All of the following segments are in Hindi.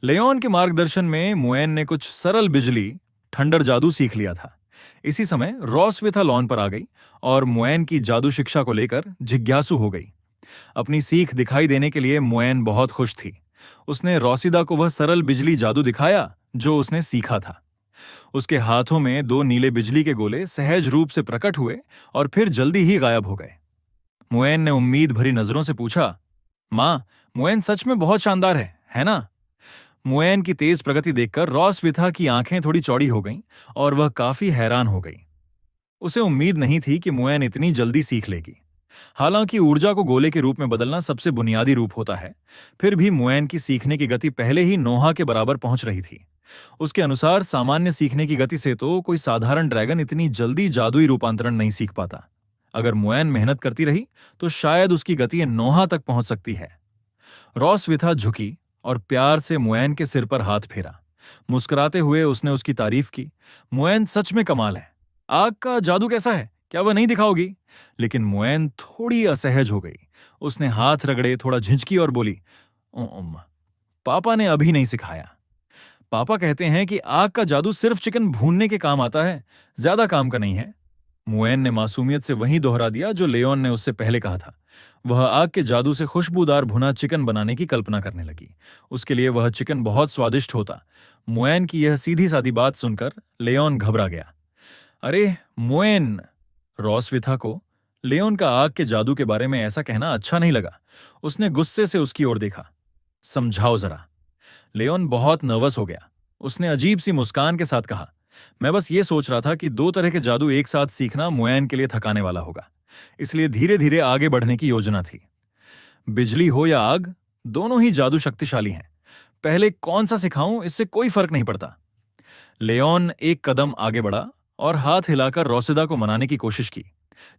लेओन के मार्गदर्शन में मुएन ने कुछ सरल बिजली ठंडर जादू सीख लिया था। इसी समय रॉसविथा लॉन पर आ गई और मुएन की जादू शिक्षा को लेकर जिज्ञासु हो गई। अपनी सीख दिखाई देने के लिए मुएन बहुत खुश थी। उसने रोसिदा को वह सरल बिजली जादू दिखाया जो उसने सीखा था। उसके हाथों में दो नीले बिजली के गोले सहज रूप से प्रकट हुए और फिर जल्दी ही गायब हो गए। मुएन ने उम्मीद भरी नजरों से पूछा, माँ, मुएन सच में बहुत शानदार है ना? मुएन की तेज प्रगति देखकर रॉसविथा की आंखें थोड़ी चौड़ी हो गईं और वह काफी हैरान हो गई। उसे उम्मीद नहीं थी कि मुएन इतनी जल्दी सीख लेगी। हालांकि ऊर्जा को गोले के रूप में बदलना सबसे बुनियादी रूप होता है, फिर भी मुएन की सीखने की गति पहले ही नोहा के बराबर पहुंच रही थी। उसके अनुसार सामान्य सीखने की गति से तो कोई साधारण ड्रैगन इतनी जल्दी जादुई रूपांतरण नहीं सीख पाता। अगर मुएन मेहनत करती रही तो शायद उसकी गति नोहा तक पहुंच सकती है। रॉसविथा झुकी और प्यार से मुएन के सिर पर हाथ फेरा। मुस्कुराते हुए उसने उसकी तारीफ की। मुएन सच में कमाल है। आग का जादू कैसा है, क्या वह नहीं दिखाओगी? लेकिन मुएन थोड़ी असहज हो गई। उसने हाथ रगड़े, थोड़ा झिझकी और बोली, "उम्म, पापा ने अभी नहीं सिखाया। पापा कहते हैं कि आग का जादू सिर्फ चिकन भूनने के काम आता है, ज्यादा काम का नहीं है।" मुएन ने मासूमियत से वही दोहरा दिया जो लेओन ने उससे पहले कहा था। वह आग के जादू से खुशबूदार भुना चिकन बनाने की कल्पना करने लगी। उसके लिए वह चिकन बहुत स्वादिष्ट होता। मुएन की यह सीधी सादी बात सुनकर लेओन घबरा गया। अरे मुएन! रॉसविथा को लेओन का आग के जादू के बारे में ऐसा कहना अच्छा नहीं लगा। उसने गुस्से से उसकी ओर देखा। समझाओ जरा। लेओन बहुत नर्वस हो गया। उसने अजीब सी मुस्कान के साथ कहा, मैं बस ये सोच रहा था कि दो तरह के जादू एक साथ सीखना मुएन के लिए थकाने वाला होगा, इसलिए धीरे धीरे आगे बढ़ने की योजना थी। बिजली हो या आग, दोनों ही जादू शक्तिशाली हैं। पहले कौन सा सिखाऊं, इससे कोई फर्क नहीं पड़ता। लेओन एक कदम आगे बढ़ा और हाथ हिलाकर रोसिदा को मनाने की कोशिश की,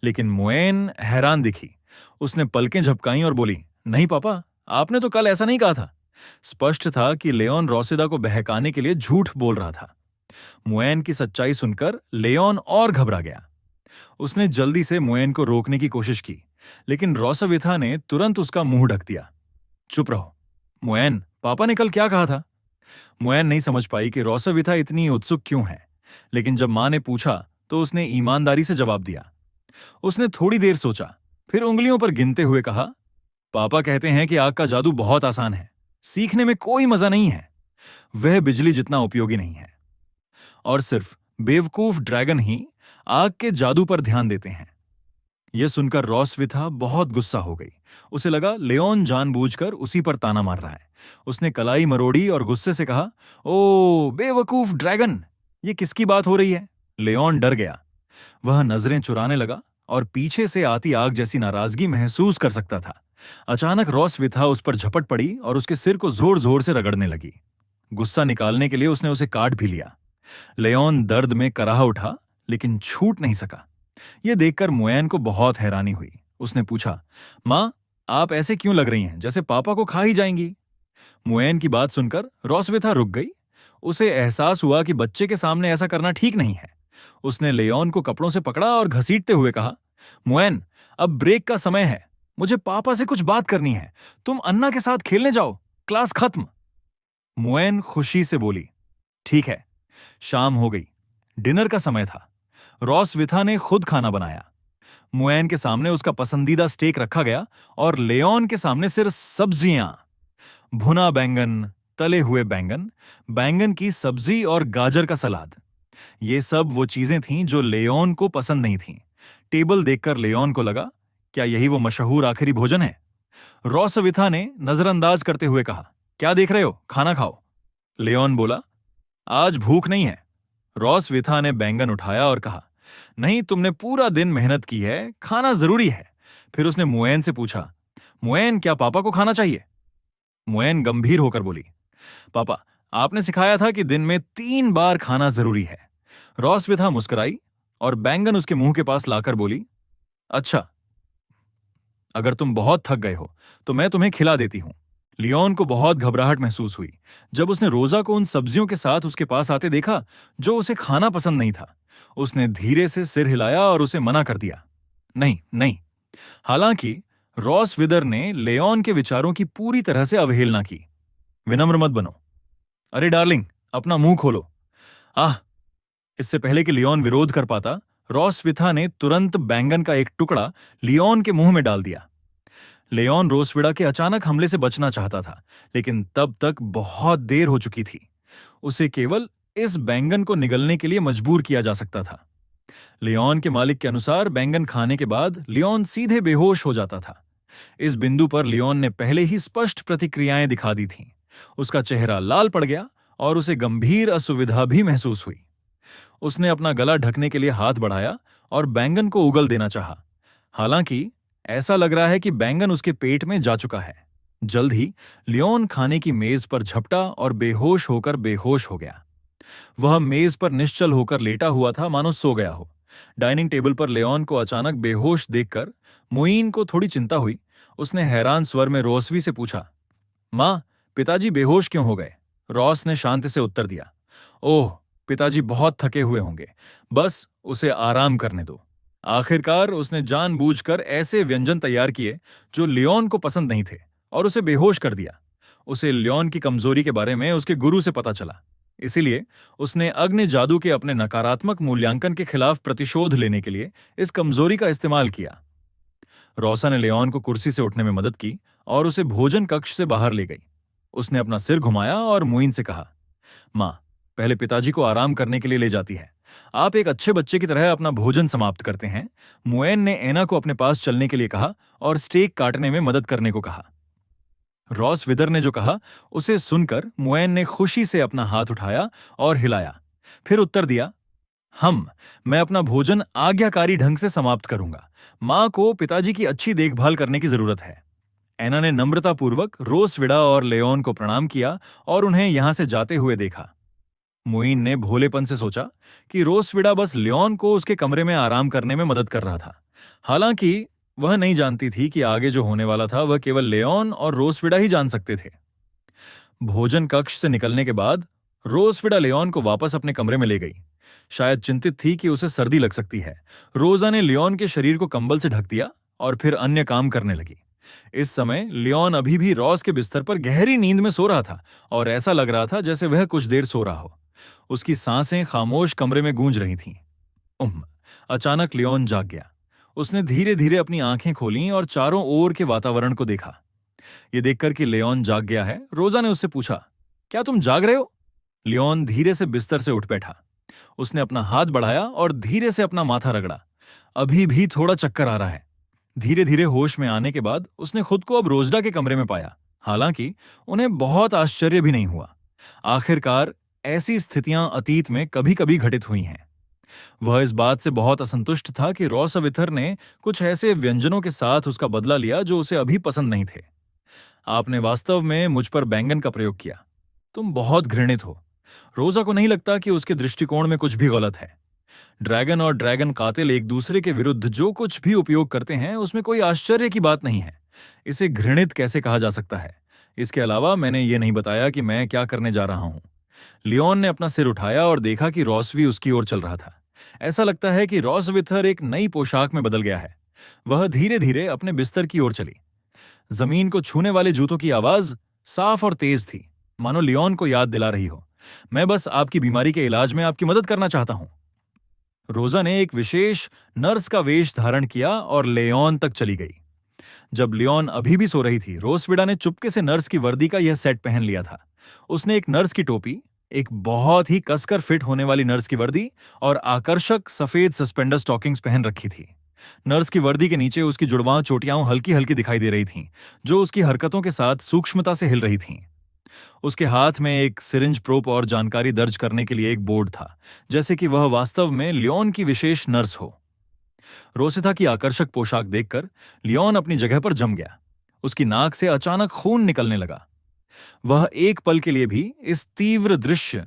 लेकिन मुएन हैरान दिखी। उसने पलकें झपकाईं और बोली, नहीं पापा, आपने तो कल ऐसा नहीं कहा था। स्पष्ट था कि लेओन रोसिदा को बहकाने के लिए झूठ बोल रहा था। मुएन की सच्चाई सुनकर लेओन और घबरा गया। उसने जल्दी से मुएन को रोकने की कोशिश की, लेकिन रोसविथा ने तुरंत उसका मुंह ढक दिया। चुप रहो मुएन, पापा ने कल क्या कहा था? मुएन नहीं समझ पाई कि रोसविथा इतनी उत्सुक क्यों है, लेकिन जब मां ने पूछा तो उसने ईमानदारी से जवाब दिया। उसने थोड़ी देर सोचा, फिर उंगलियों पर गिनते हुए कहा, पापा कहते हैं कि आग का जादू बहुत आसान है, सीखने में कोई मजा नहीं है, वह बिजली जितना उपयोगी नहीं है, और सिर्फ बेवकूफ ड्रैगन ही आग के जादू पर ध्यान देते हैं। यह सुनकर रॉसविथा बहुत गुस्सा हो गई। उसे लगा लेओन जानबूझकर उसी पर ताना मार रहा है। उसने कलाई मरोड़ी और गुस्से से कहा, ओ बेवकूफ ड्रैगन, ये किसकी बात हो रही है? लेओन डर गया। वह नजरें चुराने लगा और पीछे से आती आग जैसी नाराजगी महसूस कर सकता था। अचानक रॉसविथा उस पर झपट पड़ी और उसके सिर को जोर जोर से रगड़ने लगी। गुस्सा निकालने के लिए उसने उसे काट भी लिया। लेओन दर्द में कराह उठा, लेकिन छूट नहीं सका। यह देखकर मुएन को बहुत हैरानी हुई। उसने पूछा, मां, आप ऐसे क्यों लग रही हैं, जैसे पापा को खा ही जाएंगी? मुएन की बात सुनकर रॉसविथा रुक गई। उसे एहसास हुआ कि बच्चे के सामने ऐसा करना ठीक नहीं है। उसने लेओन को कपड़ों से पकड़ा और घसीटते हुए कहा, मुएन, अब ब्रेक का समय है, मुझे पापा से कुछ बात करनी है। तुम अन्ना के साथ खेलने जाओ, क्लास खत्म। मुएन खुशी से बोली, ठीक है। शाम हो गई, डिनर का समय था। रॉसविथा ने खुद खाना बनाया। मुएन के सामने उसका पसंदीदा स्टेक रखा गया और लेओन के सामने सिर्फ सब्जियां, भुना बैंगन, तले हुए बैंगन, बैंगन की सब्जी और गाजर का सलाद। ये सब वो चीजें थीं जो लेओन को पसंद नहीं थीं। टेबल देखकर लेओन को लगा, क्या यही वो मशहूर आखिरी भोजन है? रॉसविथा ने नजरअंदाज करते हुए कहा, क्या देख रहे हो, खाना खाओ। लेओन बोला, आज भूख नहीं है। रॉसविथा ने बैंगन उठाया और कहा, नहीं, तुमने पूरा दिन मेहनत की है, खाना जरूरी है। फिर उसने मुएन से पूछा, मुएन, क्या पापा को खाना चाहिए? मुएन गंभीर होकर बोली, पापा, आपने सिखाया था कि दिन में 3 बार खाना जरूरी है। रॉसविथा मुस्कुराई और बैंगन उसके मुंह के पास लाकर बोली, अच्छा, अगर तुम बहुत थक गए हो तो मैं तुम्हें खिला देती हूं। लियोन को बहुत घबराहट महसूस हुई जब उसने रोजा को उन सब्जियों के साथ उसके पास आते देखा जो उसे खाना पसंद नहीं था। उसने धीरे से सिर हिलाया और उसे मना कर दिया, नहीं नहीं। हालांकि रॉस विदर ने लेओन के विचारों की पूरी तरह से अवहेलना की। विनम्र मत बनो, अरे डार्लिंग, अपना मुंह खोलो। आह। इससे पहले कि लियोन विरोध कर पाता, रोसविथा ने तुरंत बैंगन का एक टुकड़ा लियोन के मुंह में डाल दिया। लियोन रोसविड़ा के अचानक हमले से बचना चाहता था, लेकिन तब तक बहुत देर हो चुकी थी। उसे केवल इस बैंगन को निगलने के लिए मजबूर किया जा सकता था। लियोन के मालिक के अनुसार बैंगन खाने के बाद लियोन सीधे बेहोश हो जाता था। इस बिंदु पर लियोन ने पहले ही स्पष्ट प्रतिक्रियाएं दिखा दी थीं। उसका चेहरा लाल पड़ गया और उसे गंभीर असुविधा भी महसूस हुई। उसने अपना गला ढकने के लिए हाथ बढ़ाया और बैंगन को उगल देना चाहा। हालांकि ऐसा लग रहा है कि बैंगन उसके पेट में जा चुका है। जल्द ही लियोन खाने की मेज पर झपटा और बेहोश होकर बेहोश हो गया। वह मेज पर निश्चल होकर लेटा हुआ था, मानो सो गया हो। डाइनिंग टेबल पर लियोन को अचानक बेहोश देखकर मुईन को थोड़ी चिंता हुई। उसने हैरान स्वर में रोसवी से पूछा, मां, पिताजी बेहोश क्यों हो गए? रॉस ने शांति से उत्तर दिया, ओह, पिताजी बहुत थके हुए होंगे, बस उसे आराम करने दो। आखिरकार उसने जानबूझकर ऐसे व्यंजन तैयार किए जो लियोन को पसंद नहीं थे और उसे बेहोश कर दिया। उसे लियोन की कमजोरी के बारे में उसके गुरु से पता चला, इसीलिए उसने अग्नि जादू के अपने नकारात्मक मूल्यांकन के खिलाफ प्रतिशोध लेने के लिए इस कमजोरी का इस्तेमाल किया। रोसा ने लियोन को कुर्सी से उठने में मदद की और उसे भोजन कक्ष से बाहर ले गई। उसने अपना सिर घुमाया और मुइन से कहा, मां, पहले पिताजी को आराम करने के लिए ले जाती है। आप एक अच्छे बच्चे की तरह अपना भोजन समाप्त करते हैं। मुएन ने एना को अपने पास चलने के लिए कहा और स्टेक काटने में मदद करने को कहा। रॉस विदर ने जो कहा उसे सुनकर मुएन ने खुशी से अपना हाथ उठाया और हिलाया, फिर उत्तर दिया, मैं अपना भोजन आज्ञाकारी ढंग से समाप्त करूंगा। मां को पिताजी की अच्छी देखभाल करने की जरूरत है। एना ने नम्रतापूर्वक रोसविड़ा और लेओन को प्रणाम किया और उन्हें यहां से जाते हुए देखा। मुइन ने भोलेपन से सोचा कि रोसविड़ा बस लियोन को उसके कमरे में आराम करने में मदद कर रहा था। हालांकि वह नहीं जानती थी कि आगे जो होने वाला था वह केवल लियोन और रोसविड़ा ही जान सकते थे। भोजन कक्ष से निकलने के बाद रोसविड़ा लियोन को वापस अपने कमरे में ले गई। शायद चिंतित थी कि उसे सर्दी लग सकती है। रोजा ने लियोन के शरीर को कंबल से ढक दिया और फिर अन्य काम करने लगी। इस समय लियोन अभी भी रॉस के बिस्तर पर गहरी नींद में सो रहा था और ऐसा लग रहा था जैसे वह कुछ देर सो रहा हो। उसकी सांसें खामोश कमरे में गूंज रही थीं। अचानक लियोन जाग गया। उसने धीरे धीरे अपनी आंखें खोलीं और चारों ओर के वातावरण को देखा। यह देखकर कि लियोन जाग गया है, रोजा ने उससे पूछा, क्या तुम जाग रहे हो? लियोन धीरे से बिस्तर से उठ बैठा। उसने अपना हाथ बढ़ाया और धीरे से अपना माथा रगड़ा। अभी भी थोड़ा चक्कर आ रहा है। धीरे धीरे होश में आने के बाद उसने खुद को अब रोजडा के कमरे में पाया। हालांकि उन्हें बहुत आश्चर्य भी नहीं हुआ। आखिरकार ऐसी स्थितियां अतीत में कभी कभी घटित हुई हैं। वह इस बात से बहुत असंतुष्ट था कि रोसविथर ने कुछ ऐसे व्यंजनों के साथ उसका बदला लिया जो उसे अभी पसंद नहीं थे। आपने वास्तव में मुझ पर बैंगन का प्रयोग किया। तुम बहुत घृणित हो। रोजा को नहीं लगता कि उसके दृष्टिकोण में कुछ भी गलत है। ड्रैगन और ड्रैगन कातिल एक दूसरे के विरुद्ध जो कुछ भी उपयोग करते हैं उसमें कोई आश्चर्य की बात नहीं है। इसे घृणित कैसे कहा जा सकता है? इसके अलावा मैंने ये नहीं बताया कि मैं क्या करने जा रहा हूं। लियोन ने अपना सिर उठाया और देखा कि रोसवी उसकी ओर चल रहा था। ऐसा लगता है कि रोसविथर एक नई पोशाक में बदल गया है। वह धीरे धीरे अपने बिस्तर की ओर चली। जमीन को छूने वाले जूतों की आवाज साफ और तेज थी, मानो लियोन को याद दिला रही हो, मैं बस आपकी बीमारी के इलाज में आपकी मदद करना चाहता हूं। रोजा ने एक विशेष नर्स का वेश धारण किया और लियोन तक चली गई। जब लियोन अभी भी सो रही थी, रोसविड़ा ने चुपके से नर्स की वर्दी का यह सेट पहन लिया था। उसने एक नर्स की टोपी, एक बहुत ही कसकर फिट होने वाली नर्स की वर्दी और आकर्षक सफेद सस्पेंडर स्टॉकिंग्स पहन रखी थी। नर्स की वर्दी के नीचे उसकी जुड़वां चोटियां हल्की हल्की दिखाई दे रही थीं, जो उसकी हरकतों के साथ सूक्ष्मता से हिल रही थीं। उसके हाथ में एक सिरिंज प्रोप और जानकारी दर्ज करने के लिए एक बोर्ड था, जैसे कि वह वास्तव में लियोन की विशेष नर्स हो। रोसिथा की आकर्षक पोशाक देखकर लियोन अपनी जगह पर जम गया। उसकी नाक से अचानक खून निकलने लगा। वह एक पल के लिए भी इस तीव्र दृश्य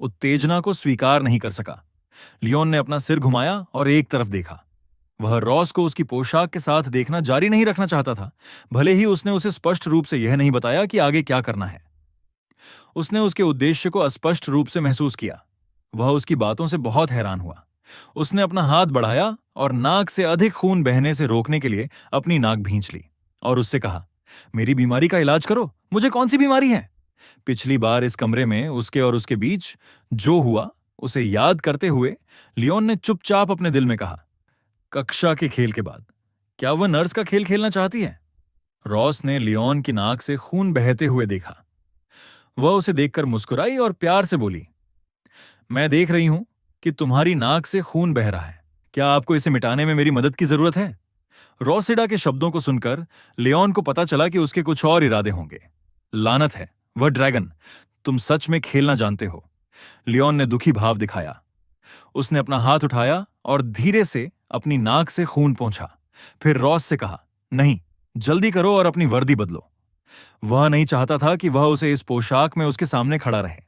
उत्तेजना को स्वीकार नहीं कर सका। लियोन ने अपना सिर घुमाया और एक तरफ देखा। वह रॉस को उसकी पोशाक के साथ देखना जारी नहीं रखना चाहता था, भले ही उसने उसे स्पष्ट रूप से यह नहीं बताया कि आगे क्या करना है। उसने उसके उद्देश्य को अस्पष्ट रूप से महसूस किया। वह उसकी बातों से बहुत हैरान हुआ। उसने अपना हाथ बढ़ाया और नाक से अधिक खून बहने से रोकने के लिए अपनी नाक भींच ली और उससे कहा, मेरी बीमारी का इलाज करो। मुझे कौन सी बीमारी है? पिछली बार इस कमरे में उसके और उसके बीच जो हुआ उसे याद करते हुए लियोन ने चुपचाप अपने दिल में कहा, कक्षा के खेल के बाद क्या वह नर्स का खेल खेलना चाहती है? रॉस ने लियोन की नाक से खून बहते हुए देखा। वह उसे देखकर मुस्कुराई और प्यार से बोली, मैं देख रही हूं कि तुम्हारी नाक से खून बह रहा है। क्या आपको इसे मिटाने में मेरी मदद की जरूरत है? रोसिडा के शब्दों को सुनकर लियोन को पता चला कि उसके कुछ और इरादे होंगे। लानत है, वह ड्रैगन, तुम सच में खेलना जानते हो। लियोन ने दुखी भाव दिखाया। उसने अपना हाथ उठाया और धीरे से अपनी नाक से खून पोंछा। फिर रॉस से कहा, नहीं, जल्दी करो और अपनी वर्दी बदलो। वह नहीं चाहता था कि वह उसे इस पोशाक में उसके सामने खड़ा रहे।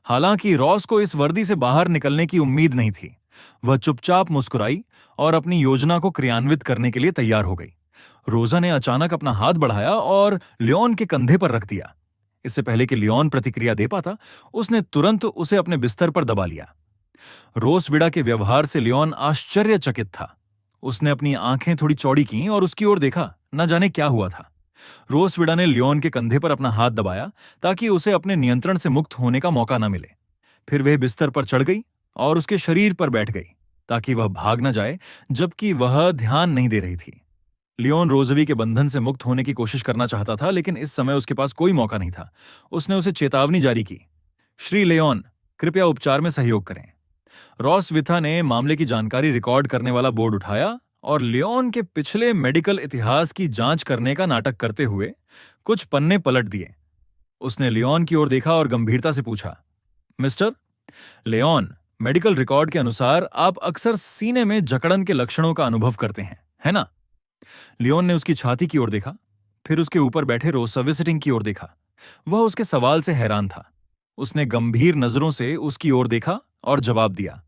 हालांकि रॉस को इस वर्दी से बाहर निकलने की उम्मीद नहीं थी। वह चुपचाप मुस्कुराई और अपनी योजना को क्रियान्वित करने के लिए तैयार हो गई। रोजा ने अचानक अपना हाथ बढ़ाया और लियोन के कंधे पर रख दिया। इससे पहले कि लियोन प्रतिक्रिया दे पाता, उसने तुरंत उसे अपने बिस्तर पर दबा लिया। रोसविडा के व्यवहार से लियोन आश्चर्यचकित था। उसने अपनी आंखें थोड़ी चौड़ी की और उसकी ओर देखा, न जाने क्या हुआ था। रोसविडा ने लियोन के कंधे पर अपना हाथ दबाया ताकि उसे अपने नियंत्रण से मुक्त होने का मौका न मिले। फिर वह बिस्तर पर चढ़ गई और उसके शरीर पर बैठ गई ताकि वह भाग न जाए, जबकि वह ध्यान नहीं दे रही थी। लियोन रोजवी के बंधन से मुक्त होने की कोशिश करना चाहता था, लेकिन इस समय उसके पास कोई मौका नहीं था। उसने उसे चेतावनी जारी की, श्री लियोन, कृपया उपचार में सहयोग करें। रॉस विथा ने मामले की जानकारी रिकॉर्ड करने वाला बोर्ड उठाया और लियोन के पिछले मेडिकल इतिहास की जांच करने का नाटक करते हुए कुछ पन्ने पलट दिए। उसने लियोन की ओर देखा और गंभीरता से पूछा, मिस्टर लियोन, मेडिकल रिकॉर्ड के अनुसार आप अक्सर सीने में जकड़न के लक्षणों का अनुभव करते हैं, है ना? लियोन ने उसकी छाती की ओर देखा, फिर उसके ऊपर बैठे रोसा विजिटिंग की ओर देखा। वह उसके सवाल से हैरान था। उसने गंभीर नजरों से उसकी ओर देखा और जवाब दिया,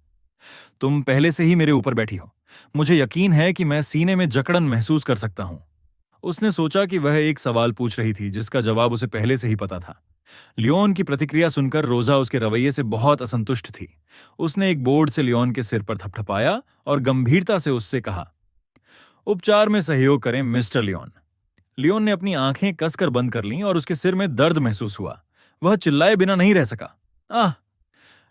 तुम पहले से ही मेरे ऊपर बैठी हो। मुझे यकीन है कि मैं सीने में जकड़न महसूस कर सकता हूं। उसने सोचा कि वह एक सवाल पूछ रही थी जिसका जवाब उसे पहले से ही पता था। लियोन की प्रतिक्रिया सुनकर रोजा उसके रवैये से बहुत असंतुष्ट थी। उसने एक बोर्ड से लियोन के सिर पर थपथपाया और गंभीरता से उससे कहा, उपचार में सहयोग करें मिस्टर लियोन। लियोन ने अपनी आंखें कसकर बंद कर लीं और उसके सिर में दर्द महसूस हुआ। वह चिल्लाए बिना नहीं रह सका। आह!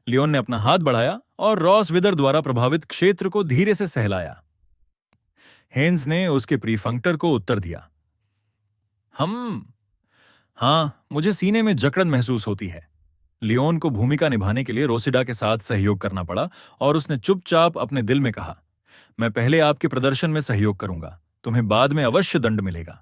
लियोन ने अपना हाथ बढ़ाया और रॉस विदर द्वारा प्रभावित क्षेत्र को धीरे से सहलाया। हेन्स ने उसके प्रीफंक्टर को उत्तर दिया, हाँ, मुझे सीने में जकड़न महसूस होती है। लियोन को भूमिका निभाने के लिए रोसिडा के साथ सहयोग करना पड़ा और उसने चुपचाप अपने दिल में कहा, मैं पहले आपके प्रदर्शन में सहयोग करूंगा, तुम्हें बाद में अवश्य दंड मिलेगा।